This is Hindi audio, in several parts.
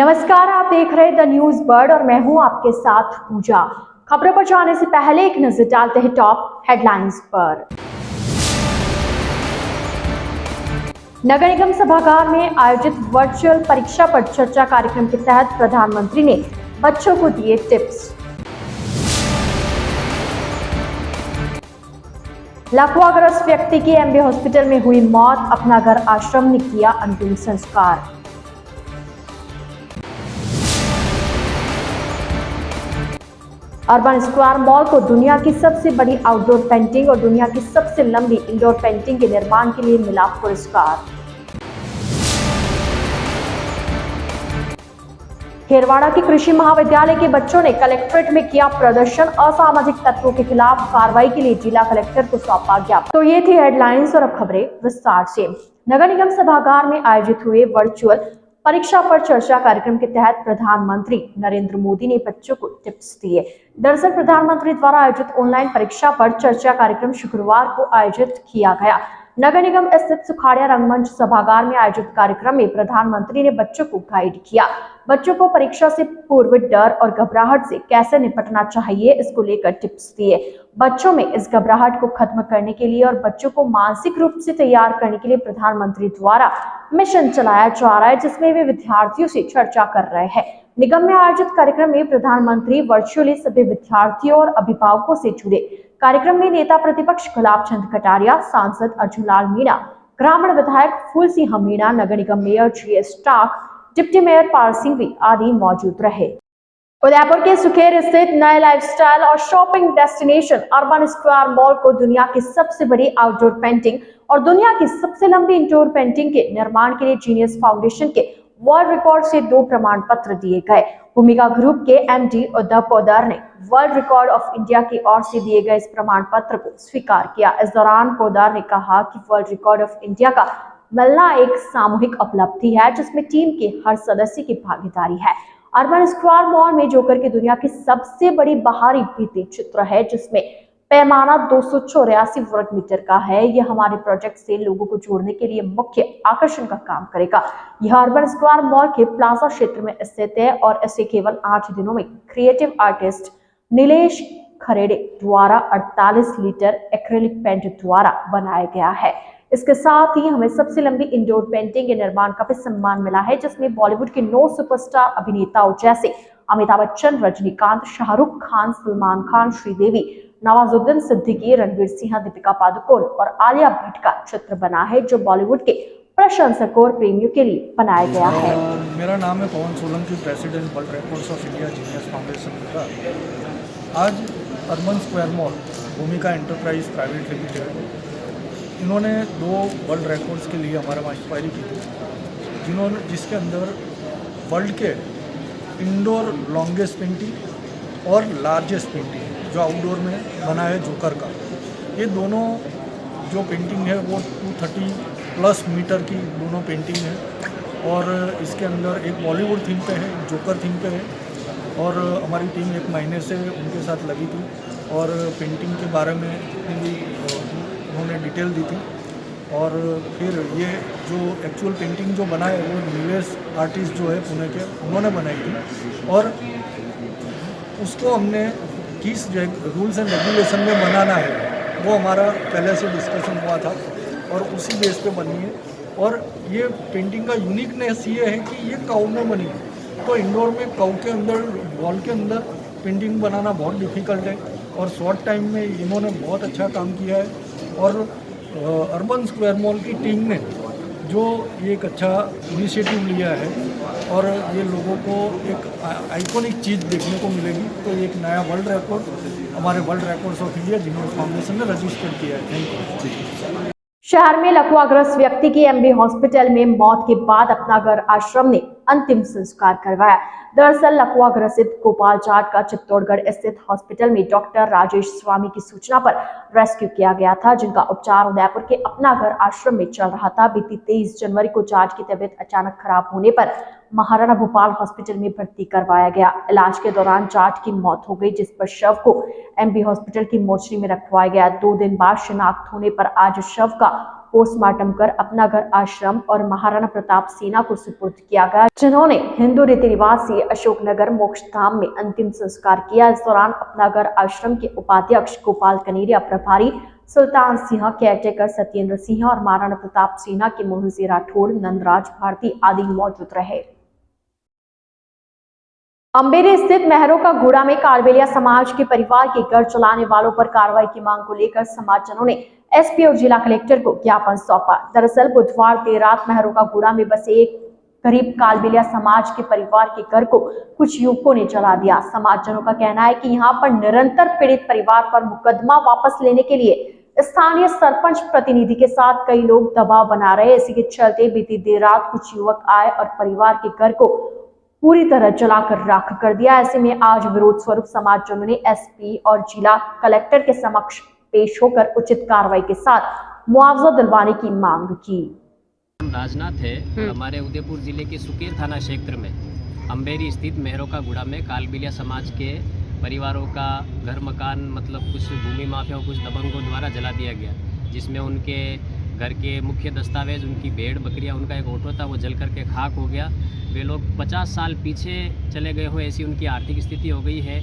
नमस्कार, आप देख रहे द न्यूज बर्ड और मैं हूं आपके साथ पूजा। खबरों पर जाने से पहले एक नजर डालते हैं टॉप हेडलाइंस पर। नगर निगम सभागार में आयोजित वर्चुअल परीक्षा पर चर्चा कार्यक्रम के तहत प्रधानमंत्री ने बच्चों को दिए टिप्स। लकवाग्रस्त व्यक्ति की एमबी हॉस्पिटल में हुई मौत, अपना घर आश्रम ने किया अंतिम संस्कार। अर्बन स्क्वायर मॉल को दुनिया की सबसे बड़ी आउटडोर पेंटिंग और दुनिया की सबसे लंबी इंडोर पेंटिंग के निर्माण के लिए मिला पुरस्कार। खेरवाड़ा के कृषि महाविद्यालय के बच्चों ने कलेक्ट्रेट में किया प्रदर्शन, असामाजिक तत्वों के खिलाफ कार्रवाई के लिए जिला कलेक्टर को सौंपा ज्ञापन। तो ये थी हेडलाइंस और अब खबरें विस्तार से। नगर निगम सभागार में आयोजित हुए वर्चुअल परीक्षा पर चर्चा कार्यक्रम के तहत प्रधानमंत्री नरेंद्र मोदी ने बच्चों को टिप्स दिए। दरअसल प्रधानमंत्री द्वारा आयोजित ऑनलाइन परीक्षा पर चर्चा कार्यक्रम शुक्रवार को आयोजित किया गया। नगर निगम स्थित सुखाड़िया रंगमंच सभागार में आयोजित कार्यक्रम में प्रधानमंत्री ने बच्चों को गाइड किया। बच्चों को परीक्षा से पूर्व डर और घबराहट से कैसे निपटना चाहिए, इसको लेकर टिप्स दिए। बच्चों में इस घबराहट को खत्म करने के लिए और बच्चों को मानसिक रूप से तैयार करने के लिए प्रधानमंत्री द्वारा मिशन चलाया जा रहा है, जिसमें वे विद्यार्थियों से चर्चा कर रहे हैं। निगम में आयोजित कार्यक्रम में प्रधानमंत्री वर्चुअली सभी विद्यार्थियों और अभिभावकों से जुड़े। कार्यक्रम में नेता प्रतिपक्ष गुलाब चंद कटारिया, सांसद अर्जुन लाल मीणा, ग्रामीण विधायक फूल सिंह मीणा, नगर निगम मेयर जीएस टाक, डिप्टी मेयर पाल सिंघवी आदि मौजूद रहे। उदयपुर के सुखेर स्थित नए लाइफस्टाइल और shopping destination urban square mall को दुनिया की सबसे बड़ी आउटडोर पेंटिंग और दुनिया की सबसे लंबी इंडोर पेंटिंग के निर्माण के लिए जीनियस फाउंडेशन के वर्ल्ड रिकॉर्ड से 2 प्रमाण पत्र दिए गए। भूमिका ग्रुप के एमडी उद्धव पोद्दार ने वर्ल्ड रिकॉर्ड ऑफ इंडिया की ओर से दिए गए इस प्रमाण पत्र को स्वीकार किया। इस दौरान पोद्दार ने कहा कि वर्ल्ड रिकॉर्ड ऑफ इंडिया का मिलना एक सामूहिक उपलब्धि है, जिसमें टीम के हर सदस्य की भागीदारी है। अर्बन स्क्वायर मॉल में जोकर की दुनिया की सबसे बड़ी बाहरी भित्ति चित्र है, जिसमें पैमाना 284 वर्ग मीटर का है। यह हमारे प्रोजेक्ट से लोगों को जोड़ने के लिए मुख्य आकर्षण का काम करेगा। यह अर्बन स्क्वायर मॉल के प्लाजा क्षेत्र में स्थित है और इसे केवल 8 दिनों में क्रिएटिव आर्टिस्ट नीलेश खरेड़े द्वारा 48 लीटर एक्रेलिक पेंट द्वारा बनाया गया है। इसके साथ ही हमें सबसे लंबी इंडोर पेंटिंग के निर्माण का भी सम्मान मिला है, जिसमें बॉलीवुड के 9 सुपरस्टार अभिनेताओं जैसे अमिताभ बच्चन, रजनीकांत, शाहरुख खान, सलमान खान, श्रीदेवी, नवाजुद्दीन सिद्दीकी, रणवीर सिंह, दीपिका पादुकोण और आलिया भट्ट का चित्र बना है, जो बॉलीवुड के प्रशंसकों और प्रेमियों के लिए बनाया गया है। मेरा नाम है Pavan Solanki, president world records of India genius foundation का। आज urban square mall Bhumika enterprise private limited इन्होंने 2 वर्ल्ड रिकॉर्ड्स के लिए हमारे वहाँ इंक्वायरी की थी, जिसके अंदर वर्ल्ड के इंडोर लॉन्गेस्ट पेंटिंग और लार्जेस्ट पेंटिंग जो आउटडोर में बना है जोकर का, ये दोनों जो पेंटिंग है वो 230+ मीटर की दोनों पेंटिंग है। और इसके अंदर एक बॉलीवुड थीम पे है, जोकर थीम पे है। और हमारी टीम 1 महीने से उनके साथ लगी थी और पेंटिंग के बारे में जितनी भी उन्होंने डिटेल दी थी। और फिर ये जो एक्चुअल पेंटिंग जो बना है वो नीलेश आर्टिस्ट जो है पुणे के, उन्होंने बनाई थी। और उसको हमने किस रूल्स एंड रेगुलेशन में बनाना है वो हमारा पहले से डिस्कशन हुआ था और उसी बेस पे बनी है। और ये पेंटिंग का यूनिकनेस ये है कि ये काऊ में बनी है, तो इंडोर में काऊ के अंदर, वॉल के अंदर पेंटिंग बनाना बहुत डिफ़िकल्ट है और शॉर्ट टाइम में इन्होंने बहुत अच्छा काम किया है। और अर्बन स्क्वायर मॉल की टीम ने जो एक अच्छा इनिशिएटिव लिया है और ये लोगों को एक आइकॉनिक चीज़ देखने को मिलेगी, तो एक नया वर्ल्ड रिकॉर्ड हमारे world records of India genius foundation ने रजिस्टर किया है। Thank you. शहर में लकवाग्रस्त व्यक्ति की एमबी हॉस्पिटल में मौत के बाद अपना घर आश्रम ने अंतिम संस्कार करवाया। दरअसल लकवाग्रस्त गोपाल जाट का चित्तौड़गढ़ स्थित हॉस्पिटल में डॉक्टर राजेश स्वामी की सूचना पर रेस्क्यू किया गया था, जिनका उपचार उदयपुर के अपना घर आश्रम में चल रहा था। बीती 23 जनवरी को जाट की तबीयत अचानक खराब होने पर महाराणा भोपाल हॉस्पिटल में भर्ती करवाया गया। इलाज के दौरान जाट की मौत हो गई, जिस पर शव को एमबी हॉस्पिटल की मोर्चरी में रखवाया गया। 2 दिन बाद शिनाख्त होने पर आज शव का पोस्टमार्टम कर अपना घर आश्रम और महाराणा प्रताप सेना को सुपुर्द किया गया, जिन्होंने हिंदू रीति रिवाज से अशोकनगर मोक्षधाम में अंतिम संस्कार किया। इस दौरान अपना घर आश्रम के उपाध्यक्ष गोपाल कनेरिया, प्रभारी सुल्तान सिंह, केयरटेकर सत्येंद्र सिंह और महाराणा प्रताप सेना के मोहन सिंह राठौड़, नंदराज भारती आदि मौजूद रहे। अंबेरी स्थित मेहरों का घोड़ा में कालबेलिया समाज के परिवार के घर चलाने वालों पर कार्रवाई की मांग को लेकर समाजजनों ने एसपी और जिला कलेक्टर को ज्ञापन सौंपा। दरअसल बुधवार देर रात मेहरों का घोड़ा में बसे एक गरीब कालबेलिया समाज के परिवार के घर को कुछ युवकों ने जला दिया। समाजजनों का कहना है कि यहाँ पर निरंतर पीड़ित परिवार पर मुकदमा वापस लेने के लिए स्थानीय सरपंच प्रतिनिधि के साथ कई लोग दबाव बना रहे। इसी के चलते बीती देर रात कुछ युवक आए और परिवार के घर को पूरी तरह जलाकर राख कर दिया। ऐसे में आज विरोध स्वरूप समाजजनों ने एसपी और जिला कलेक्टर के समक्ष पेश होकर उचित कार्रवाई के साथ मुआवजा दिलवाने की मांग की। राजनाथ है, हमारे उदयपुर जिले के सुकेर थाना क्षेत्र में अंबेरी स्थित मेहरों का गुड़ा में कालबेलिया समाज के परिवारों का घर मकान मतलब कुछ भूमि माफिया और कुछ दबंगों द्वारा जला दिया गया, जिसमें उनके घर के मुख्य दस्तावेज, उनकी भेड़ बकरियां, उनका एक ऑटो था वो जल करके खाक हो गया। वे लोग 50 साल पीछे चले गए हो, ऐसी उनकी आर्थिक स्थिति हो गई है।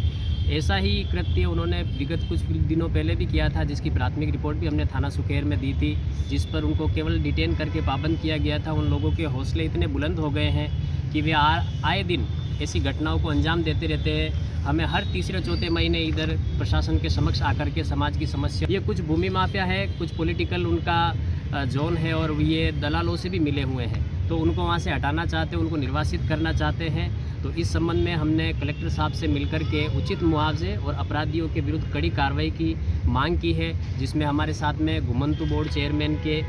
ऐसा ही कृत्य उन्होंने विगत कुछ दिनों पहले भी किया था, जिसकी प्राथमिक रिपोर्ट भी हमने थाना सुकेर में दी थी, जिस पर उनको केवल डिटेन करके पाबंद किया गया था। उन लोगों के हौसले इतने बुलंद हो गए हैं कि वे आए दिन ऐसी घटनाओं को अंजाम देते रहते हैं। हमें हर तीसरे चौथे महीने इधर प्रशासन के समक्ष आकर के समाज की समस्या, ये कुछ भूमि माफिया है, कुछ पॉलिटिकल उनका जोन है और ये दलालों से भी मिले हुए हैं, तो उनको वहाँ से हटाना चाहते हैं, उनको निर्वासित करना चाहते हैं। तो इस संबंध में हमने कलेक्टर साहब से मिलकर के उचित मुआवजे और अपराधियों के विरुद्ध कड़ी कार्रवाई की मांग की है, जिसमें हमारे साथ में घुमंतु बोर्ड चेयरमैन के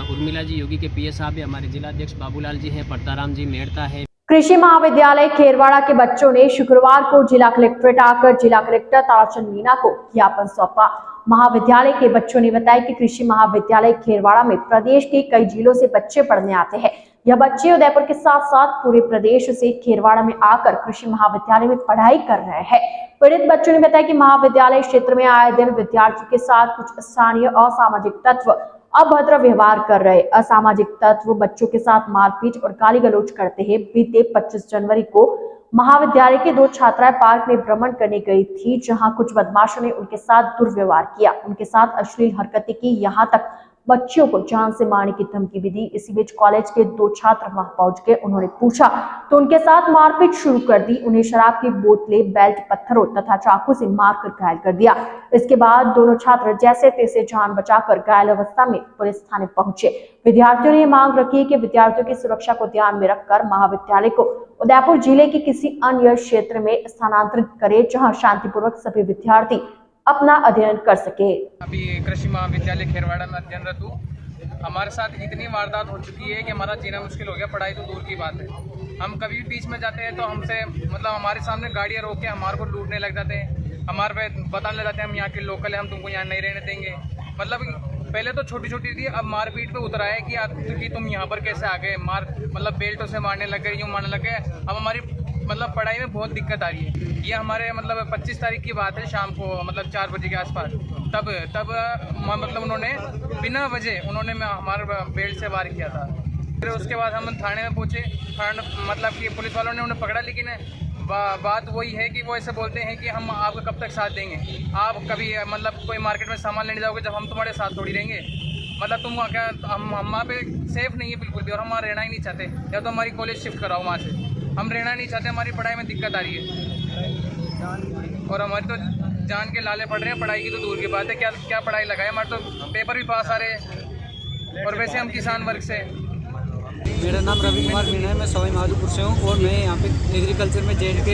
उर्मिला जी योगी के पीए साहब है, हमारे जिलाध्यक्ष बाबूलाल जी हैं, परताराम जी मेड़ता है। कृषि महाविद्यालय खेरवाड़ा के बच्चों ने शुक्रवार को जिला कलेक्ट्रेट आकर जिला कलेक्टर ताराचंद मीणा को ज्ञापन सौंपा। महाविद्यालय के बच्चों ने बताया कि कृषि महाविद्यालय खेरवाड़ा में प्रदेश के कई जिलों से बच्चे पढ़ने आते हैं। यह बच्चे उदयपुर के साथ साथ पूरे प्रदेश से खेरवाड़ा में आकर कृषि महाविद्यालय में पढ़ाई कर रहे हैं। पीड़ित बच्चों ने बताया कि महाविद्यालय क्षेत्र में आए दिन विद्यार्थियों के साथ कुछ स्थानीय असामाजिक तत्व अभद्र व्यवहार कर रहे। असामाजिक तत्व बच्चों के साथ मारपीट और गाली गलौज करते हैं। बीते 25 जनवरी को महाविद्यालय के 2 छात्राएं पार्क में भ्रमण करने गई थी, जहां कुछ बदमाशों ने उनके साथ दुर्व्यवहार किया, उनके साथ अश्लील हरकतें की, यहां तक बच्चियों को जान से मारने की धमकी भी दी। इसी बीच कॉलेज के 2 छात्र वहां पहुंच गए। उन्होंने पूछा तो उनके साथ मारपीट शुरू कर दी। उन्हें शराब की बोतलें, बेल्ट, पत्थरों तथा चाकू से मारकर घायल कर दिया। इसके बाद दोनों छात्र जैसे तैसे जान बचाकर घायल अवस्था में पुलिस थाने पहुंचे। विद्यार्थियों ने मांग रखी है कि विद्यार्थियों की सुरक्षा को ध्यान में रखकर महाविद्यालय को उदयपुर जिले के किसी अन्य क्षेत्र में स्थानांतरित करे, जहां शांतिपूर्वक सभी विद्यार्थी अपना अध्ययन कर सके। अभी कृषि महाविद्यालय खेरवाड़ा में अध्ययनरत हूँ। हमारे साथ इतनी वारदात हो चुकी है कि हमारा जीना मुश्किल हो गया, पढ़ाई तो दूर की बात है। हम कभी भी बीच में जाते हैं तो हमसे मतलब हमारे सामने गाड़ियाँ रोक के हमारे को लूटने लग जाते हैं, हमारे पे बताने लग जाते हैं हम यहाँ के लोकल हैं, हम तुमको यहाँ नहीं रहने देंगे। मतलब पहले तो छोटी छोटी थी, अब मारपीट पे उतर आए कि तुम यहाँ पर कैसे आ गए, मतलब बेल्टों से मारने लग गए, यूँ मारने लग गए। अब हमारी मतलब पढ़ाई में बहुत दिक्कत आ रही है। ये हमारे मतलब 25 तारीख की बात है, शाम को मतलब 4 बजे के आसपास तब मतलब उन्होंने बिना वजह उन्होंने हमारे बेल्ट से वार किया था। फिर उसके बाद हम थाने में पहुँचे, मतलब कि पुलिस वालों ने उन्हें पकड़ा, लेकिन बात वही है कि वो ऐसे बोलते हैं कि हम आपका कब तक साथ देंगे, आप कभी मतलब कोई मार्केट में सामान लेने जाओगे जब हम तुम्हारे साथ थोड़ी रहेंगे, मतलब तुम क्या हम वहाँ पे सेफ नहीं है बिल्कुल भी, और हम वहाँ रहना ही नहीं चाहते, या तो हमारी कॉलेज शिफ्ट कराओ वहाँ से, हम रहना नहीं चाहते, हमारी पढ़ाई में दिक्कत आ रही है और हमारी तो जान के लाले पड़ रहे हैं। पढ़ाई की तो दूर की बात है, क्या पढ़ाई लगाए, हमारे तो पेपर भी पास आ रहे हैं और वैसे हम किसान वर्ग से। मेरा नाम रवि कुमार मीणा है, मैं सवाई माधोपुर से हूँ और मैं यहाँ पे एग्रीकल्चर में JNK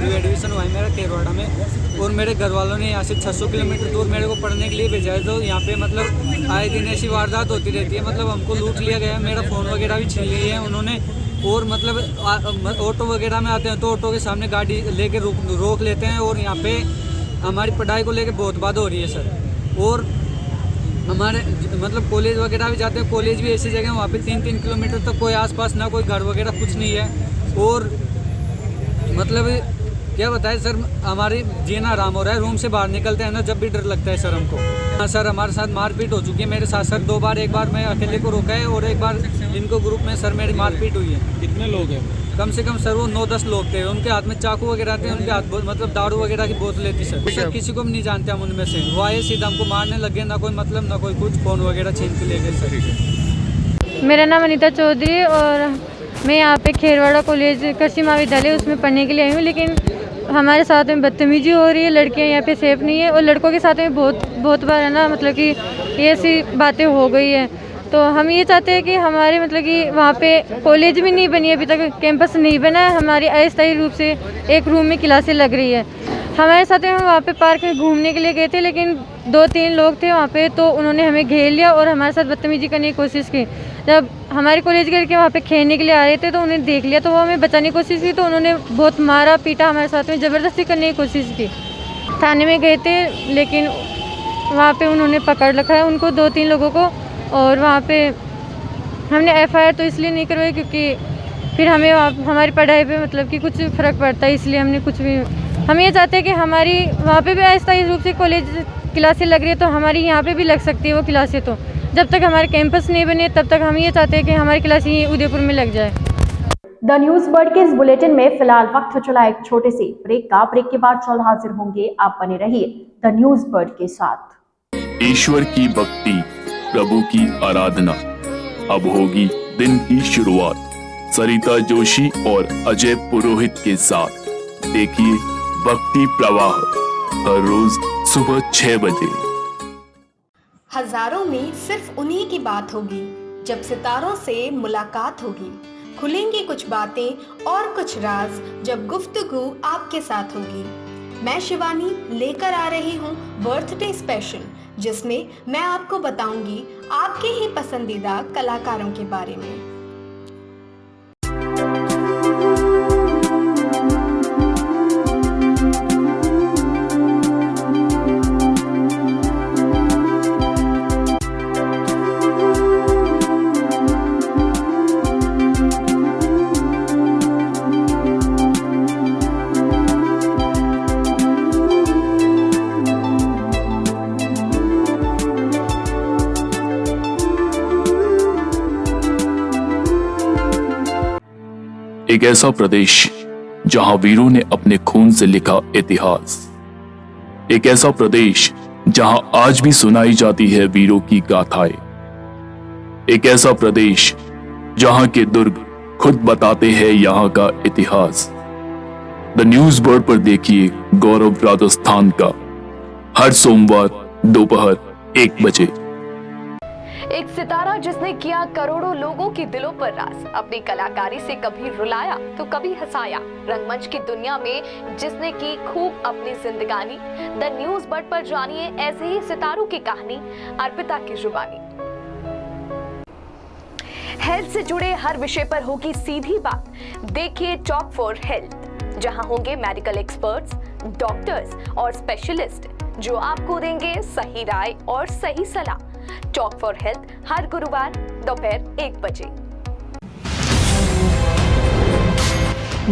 एडमिशन हुआ है मेरा खेरवाड़ा में, और मेरे घर वालों ने यहाँ से 600 किलोमीटर दूर मेरे को पढ़ने के लिए भेजा है। तो यहाँ पे मतलब आए दिन ऐसी वारदात होती रहती है, मतलब हमको लूट लिया गया है, मेरा फ़ोन वगैरह भी छीन लिए हैं उन्होंने, और मतलब ऑटो वगैरह में आते हैं तो ऑटो के सामने गाड़ी लेके रोक लेते हैं, और यहाँ पे हमारी पढ़ाई को लेके बहुत बात हो रही है सर। और हमारे मतलब कॉलेज वगैरह भी जाते हैं, कॉलेज भी ऐसी जगह वहाँ पे 3-3 किलोमीटर तक कोई आसपास ना कोई घर वगैरह कुछ नहीं है, और मतलब क्या बताएं सर, हमारी जीना आराम हो रहा है। रूम से बाहर निकलते हैं ना, जब भी डर लगता है सर हमको। हाँ सर, हमारे साथ मारपीट हो चुकी है मेरे साथ सर 2 बार। एक बार मैं अकेले को रोका है और एक बार इनको ग्रुप में सर मेरी मारपीट हुई है। कितने लोग हैं? कम से कम सर वो 9-10 लोग थे। उनके हाथ में चाकू वगैरह थे, उनके हाथ मतलब दारू वगैरह की बोतलें थी सर। सर किसी को भी नहीं जानते हम उनमें से। वो आए सीधा हमको मारने लगे, ना कोई मतलब ना कोई कुछ, फ़ोन वगैरह छीन के ले गए सर। मेरा नाम अनीता चौधरी और मैं यहाँ पे खेरवाड़ा कॉलेज कृषि महाविद्यालय उसमें पढ़ने के लिए आई हूँ। लेकिन हमारे साथ में बदतमीजी हो रही है, लड़कियाँ यहाँ पे सेफ नहीं है और लड़कों के साथ में बहुत बार है ना, मतलब कि ये ऐसी बातें हो गई है। तो हम ये चाहते हैं कि हमारे मतलब कि वहाँ पे कॉलेज भी नहीं बनी, अभी तक कैंपस नहीं बना है। हमारी अस्थायी रूप से एक रूम में क्लासें लग रही है। हमारे साथ में हम वहाँ पे पार्क में घूमने के लिए गए थे, लेकिन 2-3 लोग थे वहाँ पे, तो उन्होंने हमें घेर लिया और हमारे साथ बदतमीजी करने की कोशिश की। जब हमारे कॉलेज के लड़के वहाँ पे खेलने के लिए आ रहे थे तो उन्हें देख लिया, तो वो हमें बचाने की कोशिश की, तो उन्होंने बहुत मारा पीटा, हमारे साथ में ज़बरदस्ती करने की कोशिश की। थाने में गए थे, लेकिन वहाँ पे उन्होंने पकड़ रखा है उनको, 2-3 लोगों को। और वहाँ पे हमने FIR तो इसलिए नहीं करवाई क्योंकि फिर हमें हमारी पढ़ाई पे मतलब कि कुछ फ़र्क पड़ता है, इसलिए हमने कुछ भी। हम ये चाहते हैं कि हमारी वहाँ पे भी अस्थायी रूप से कॉलेज क्लासें लग रही है, तो हमारी यहाँ पे भी लग सकती है वो क्लासें। तो जब तक हमारे कैंपस नहीं बने तब तक हम ये चाहते हैं कि हमारी क्लासें यहीं उदयपुर में लग जाए। द न्यूज बर्ड के इस बुलेटिन में फिलहाल वक्त हो चला एक छोटे से ब्रेक का। ब्रेक के बाद जल्द हाजिर होंगे, आप बने रहिए द न्यूज बर्ड के साथ। ईश्वर की भक्ति, प्रभु की आराधना, अब होगी दिन की शुरुआत सरिता जोशी और अजय पुरोहित के साथ। देखिए भक्ति प्रवाह हर रोज सुबह 6 बजे। हजारों में सिर्फ उन्हीं की बात होगी, जब सितारों से मुलाकात होगी। खुलेंगी कुछ बातें और कुछ राज, जब गुफ्तगू आपके साथ होगी। मैं शिवानी लेकर आ रही हूँ बर्थडे स्पेशल, जिसमें मैं आपको बताऊंगी आपके ही पसंदीदा कलाकारों के बारे में। एक ऐसा प्रदेश जहां वीरों ने अपने खून से लिखा इतिहास। एक ऐसा प्रदेश जहां आज भी सुनाई जाती है वीरों की गाथाएं। एक ऐसा प्रदेश जहां के दुर्ग खुद बताते हैं यहां का इतिहास। द न्यूज बर्ड पर देखिए गौरव राजस्थान का, हर सोमवार दोपहर 1 बजे। एक सितारा जिसने किया करोड़ों लोगों के दिलों पर राज, अपनी कलाकारी से कभी रुलाया तो कभी हंसाया। रंगमंच की दुनिया में जिसने की खूब अपनी जिंदगानी। द न्यूज बर्ड पर जानिए ऐसे ही सितारों की कहानी, अर्पिता की जुबानी। हेल्थ से जुड़े हर विषय पर होगी सीधी बात। देखिए टॉक फॉर हेल्थ, जहां होंगे मेडिकल एक्सपर्ट्स, डॉक्टर्स और स्पेशलिस्ट जो आपको देंगे सही राय और सही सलाह। टॉक फॉर हेल्थ हर गुरुवार दोपहर 1 बजे।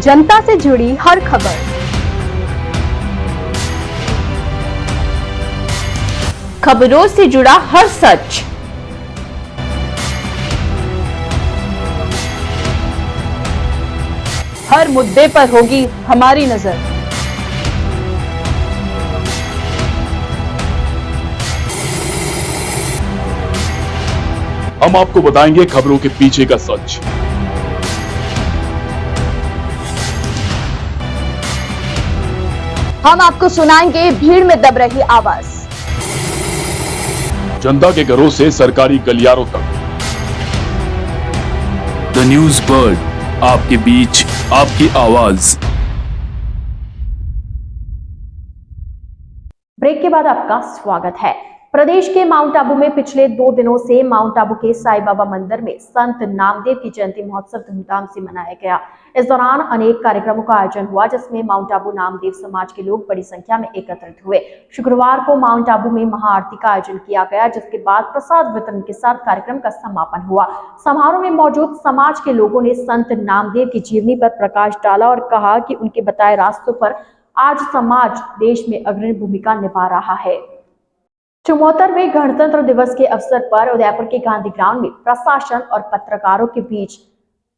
जनता से जुड़ी हर खबर, खबरों से जुड़ा हर सच, हर मुद्दे पर होगी हमारी नजर। हम आपको बताएंगे खबरों के पीछे का सच। हम आपको सुनाएंगे भीड़ में दब रही आवाज। जनता के घरों से सरकारी गलियारों तक। द न्यूज बर्ड, आपके बीच, आपकी आवाज। ब्रेक के बाद आपका स्वागत है। प्रदेश के माउंट आबू में पिछले 2 दिनों से माउंट आबू के साईं बाबा मंदिर में संत नामदेव की जयंती महोत्सव धूमधाम से मनाया गया। इस दौरान अनेक कार्यक्रमों का आयोजन हुआ, जिसमें माउंट आबू नामदेव समाज के लोग बड़ी संख्या में एकत्रित हुए। शुक्रवार को माउंट आबू में महाआरती का आयोजन किया गया, जिसके बाद प्रसाद वितरण के साथ कार्यक्रम का समापन हुआ। समारोह में मौजूद समाज के लोगों ने संत नामदेव की जीवनी पर प्रकाश डाला और कहा कि उनके बताए रास्तों पर आज समाज देश में अग्रणी भूमिका निभा रहा है। 74वें गणतंत्र दिवस के अवसर पर उदयपुर के गांधी ग्राउंड में प्रशासन और पत्रकारों के बीच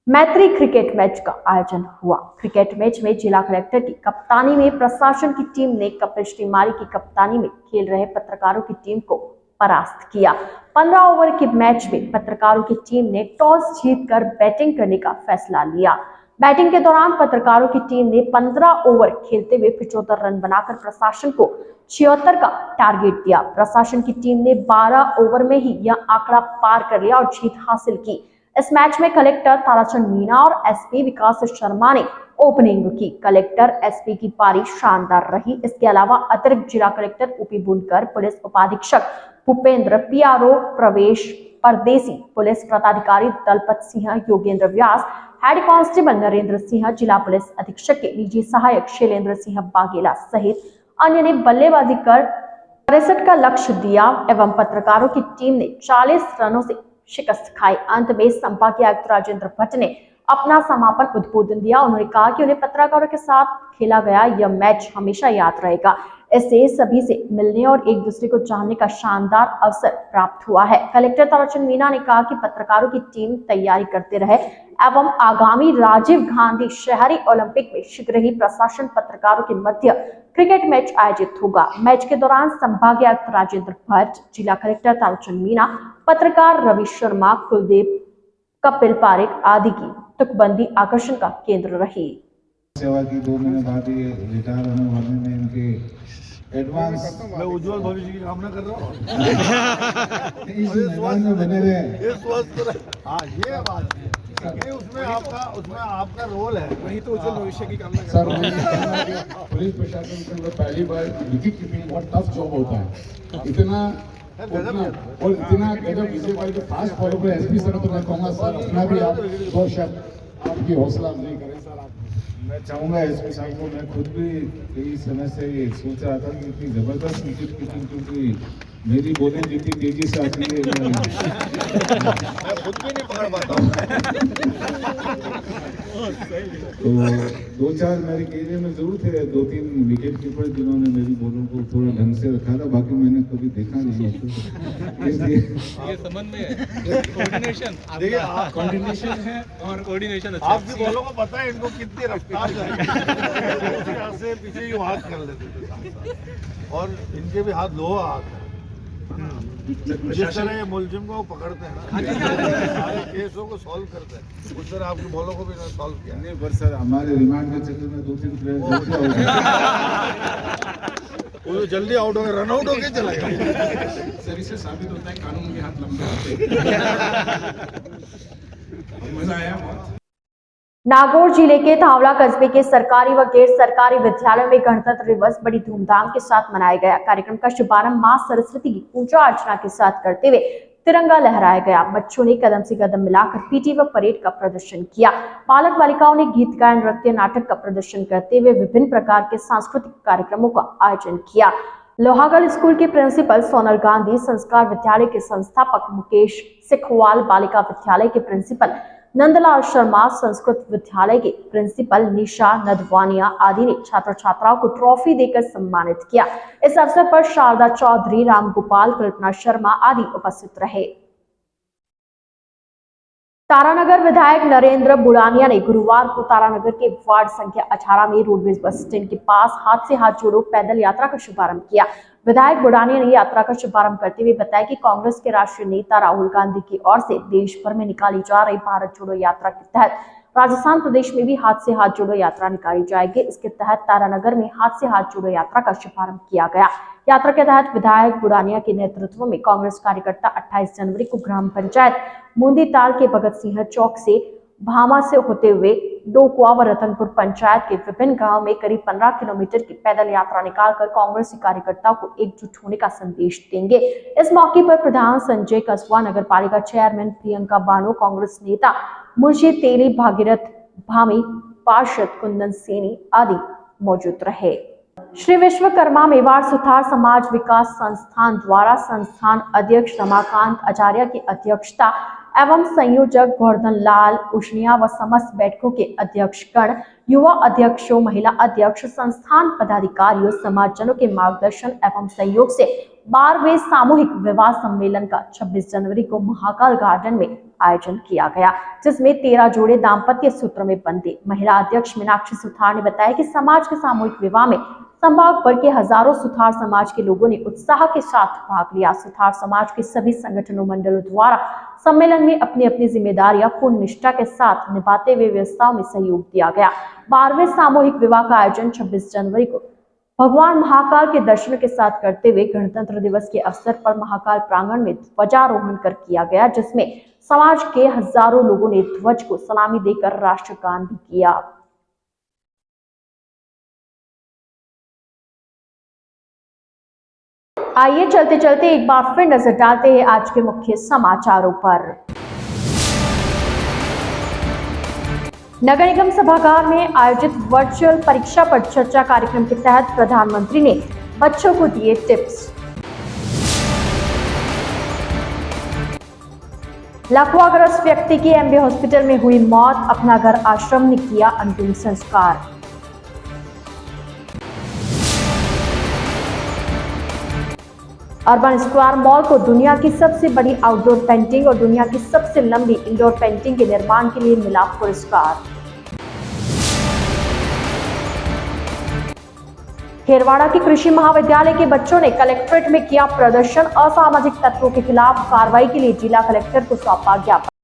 मैत्री क्रिकेट मैच का आयोजन हुआ। क्रिकेट मैच में जिला कलेक्टर की कप्तानी में प्रशासन की टीम ने कपिल श्रीमाली की कप्तानी में खेल रहे पत्रकारों की टीम को परास्त किया। 15 ओवर के मैच में पत्रकारों की टीम ने टॉस जीतकर बैटिंग करने का फैसला लिया। बैटिंग के दौरान पत्रकारों की टीम ने 15 ओवर खेलते हुए 75 रन बनाकर प्रशासन को 76 का टारगेट दिया। प्रशासन की टीम ने 12 ओवर में ही यह आंकड़ा पार कर लिया और जीत हासिल की। इस मैच में कलेक्टर ताराचंद मीणा और एसपी विकास शर्मा ने ओपनिंग की। कलेक्टर एसपी की पारी शानदार रही। इसके अलावा अतिरिक्त जिला कलेक्टर ओपी बुनकर, पुलिस उपाधीक्षक भूपेंद्र, पीआरओ प्रवेश परदेसी, पुलिस पदाधिकारी दलपत सिंह, योगेंद्र व्यास, हेड कांस्टेबल नरेंद्र सिंह, जिला पुलिस अधीक्षक के निजी सहायक शैलेंद्र सिंह बागेला सहित अन्य ने बल्लेबाजी कर 63 का लक्ष्य दिया एवं पत्रकारों की टीम ने 40 रनों से शिकस्त खाई। अंत में संभागीय आयुक्त राजेंद्र भट्ट ने अपना समापन उद्बोधन दिया। उन्होंने कहा कि उन्हें पत्रकारों के साथ खेला गया यह मैच हमेशा याद रहेगा। इससे सभी से मिलने और एक दूसरे को जानने का शानदार अवसर प्राप्त हुआ है। कलेक्टर ताराचंद मीणा ने कहा कि पत्रकारों की टीम तैयारी करते रहे एवं आगामी राजीव गांधी शहरी ओलंपिक में शीघ्र ही प्रशासन पत्रकारों के मध्य क्रिकेट मैच आयोजित होगा। मैच के दौरान संभागीय आयुक्त राजेंद्र भट्ट, जिला कलेक्टर ताराचंद मीणा, पत्रकार रवि शर्मा, कुलदीप, कपिल पारेख आदि की तुकबंदी आकर्षण का केंद्र रही। सेवा की 2 महीने बाद ये रिटायर होने वाले में इनके एडवांस मैं उज्जवल भविष्य की कामना कर रहा हूँ। इस मैदान में बने रहे। हाँ, ये बात है। उसमें आपका रोल है, वही तो उज्जवल भविष्य की कामना कर सर, पुलिस प्रशासन के अंदर पहली बार विकेट कीपिंग बहुत टफ जॉब होता है। इतना गजब विजय भाई के फास्ट फॉलो पर एसपी सर तो मैं कहूँगा सर अपना भी आप 2 शब्द आपकी हौसला अफजाई करें सर। आप मैं चाहूँगा एसपी साहब को, मैं खुद भी कई समय से ये सोच रहा था कि इतनी ज़बरदस्त विकेट कीपिंग, क्योंकि मेरी बॉलिंग जितनी तेजी से आती है मैं खुद भी नहीं पकड़ पाता हूँ। तो 2-4 मेरे कैरियर में जरूर थे 2-3 विकेट कीपर जिन्होंने मेरी बॉलों को थोड़ा ढंग से रखा था, बाकी मैंने कभी देखा नहीं है। इसलिए ये संबंध में कोऑर्डिनेशन, देखिए कोऑर्डिनेशन है और कोऑर्डिनेशन आपकी बॉलों को पता है इनको कितनी रफ्तार जाएगी। से पीछे ही हाथ कर लेते थे और इनके भी हाथ लोहा हाथ है। जिस तरह ये मुलजिम को पकड़ते हैं ना, सारे केसों को सॉल्व करते हैं, उस तरह आपकी बॉलों को भी सॉल्व किया। नहीं पर सर हमारे रिमांड के चक्कर में 2-3 प्लेयर वो जल्दी आउट हो गए, रन आउट होके चला गया। सर इससे साबित होता है कानून के हाथ लंबे होते हैं। मजा आया बहुत। नागौर जिले के थावला कस्बे के सरकारी व गैर सरकारी विद्यालयों में गणतंत्र दिवस बड़ी धूमधाम के साथ मनाया गया। कार्यक्रम का शुभारंभ मां सरस्वती की पूजा अर्चना के साथ करते हुए तिरंगा लहराया गया। बच्चों ने कदम से कदम मिलाकर पीटी व परेड का प्रदर्शन किया। बालक बालिकाओं ने गीत गायन, नृत्य, नाटक का प्रदर्शन करते हुए विभिन्न प्रकार के सांस्कृतिक कार्यक्रमों का आयोजन किया। लोहागढ़ स्कूल के प्रिंसिपल सोनल गांधी, संस्कार विद्यालय के संस्थापक मुकेश सिखवाल, बालिका विद्यालय के प्रिंसिपल नंदलाल शर्मा, संस्कृत विद्यालय के प्रिंसिपल निशा नदवानिया आदि ने छात्र छात्राओं को ट्रॉफी देकर सम्मानित किया। इस अवसर पर शारदा चौधरी, राम गोपाल, कल्पना शर्मा आदि उपस्थित रहे। तारानगर विधायक नरेंद्र बुड़ानिया ने गुरुवार को तारानगर के वार्ड संख्या 18 में रोडवेज बस स्टैंड के पास हाथ से हाथ जोड़ो पैदल यात्रा का शुभारंभ किया। विधायक बुड़ानिया ने यात्रा का शुभारंभ करते हुए बताया कि कांग्रेस के राष्ट्रीय नेता राहुल गांधी की ओर से देश भर में निकाली जा रही भारत जोड़ो यात्रा के तहत राजस्थान प्रदेश में भी हाथ से हाथ जोड़ो यात्रा निकाली जाएगी। इसके तहत तारानगर में हाथ से हाथ जोड़ो यात्रा का शुभारंभ किया गया। यात्रा के तहत विधायक बुड़ानिया के नेतृत्व में कांग्रेस कार्यकर्ता 28 जनवरी को ग्राम पंचायत मुंदीताल के भगत सिंह चौक से भामा से होते हुए डोकुआ व रतनपुर पंचायत के विभिन्न गांव में करीब 15 किलोमीटर की पैदल यात्रा निकालकर कांग्रेसी कार्यकर्ताओं को एकजुट होने का संदेश देंगे। इस मौके पर प्रधान संजय कस्बा, नगर पालिका चेयरमैन प्रियंका बानो, कांग्रेस नेता मुंशी तेली भागीरथ भामी, पार्षद कुंदन सेनी आदि मौजूद रहे। श्री विश्वकर्मा मेवाड़ सुथार समाज विकास संस्थान द्वारा संस्थान अध्यक्ष रमाकांत आचार्य की अध्यक्षता एवं संयोजक गोवर्धन लाल उष्णिया व समस्त बैठकों के अध्यक्षगण, युवा अध्यक्षों, महिला अध्यक्ष, संस्थान पदाधिकारियों, समाजजनों के मार्गदर्शन एवं सहयोग से 12वें सामूहिक विवाह सम्मेलन का 26 जनवरी को महाकाल गार्डन में आयोजन किया गया, जिसमें 13 जोड़े दाम्पत्य सूत्र में बंधे। महिला अध्यक्ष मीनाक्षी सुथार ने बताया कि समाज के सामूहिक विवाह में संभाग भर के हजारों सुथार समाज के लोगों ने उत्साह के साथ भाग लिया। सुथार समाज के सभी संगठनों मंडलों द्वारा सम्मेलन में अपनी अपनी जिम्मेदारियां पूर्ण निष्ठा के साथ निभाते हुए व्यवस्थाओं में सहयोग दिया गया। 12वें सामूहिक विवाह का आयोजन 26 जनवरी को भगवान महाकाल के दर्शन के साथ करते हुए गणतंत्र दिवस के अवसर पर महाकाल प्रांगण में ध्वजारोहण कर किया गया, जिसमें समाज के हजारों लोगों ने ध्वज को सलामी देकर राष्ट्रगान भी किया। आइए चलते चलते एक बार फिर नजर डालते हैं आज के मुख्य समाचारों पर। नगर निगम सभागार में आयोजित वर्चुअल परीक्षा पर चर्चा कार्यक्रम के तहत प्रधानमंत्री ने बच्चों को दिए टिप्स। लकवाग्रस्त व्यक्ति की एमबी हॉस्पिटल में हुई मौत, अपना घर आश्रम ने किया अंतिम संस्कार। अर्बन स्क्वायर मॉल को दुनिया की सबसे बड़ी आउटडोर पेंटिंग और दुनिया की सबसे लंबी इंडोर पेंटिंग के निर्माण के लिए मिला पुरस्कार। खेरवाड़ा के कृषि महाविद्यालय के बच्चों ने कलेक्ट्रेट में किया प्रदर्शन, असामाजिक तत्वों के खिलाफ कार्रवाई के लिए जिला कलेक्टर को सौंपा ज्ञापन।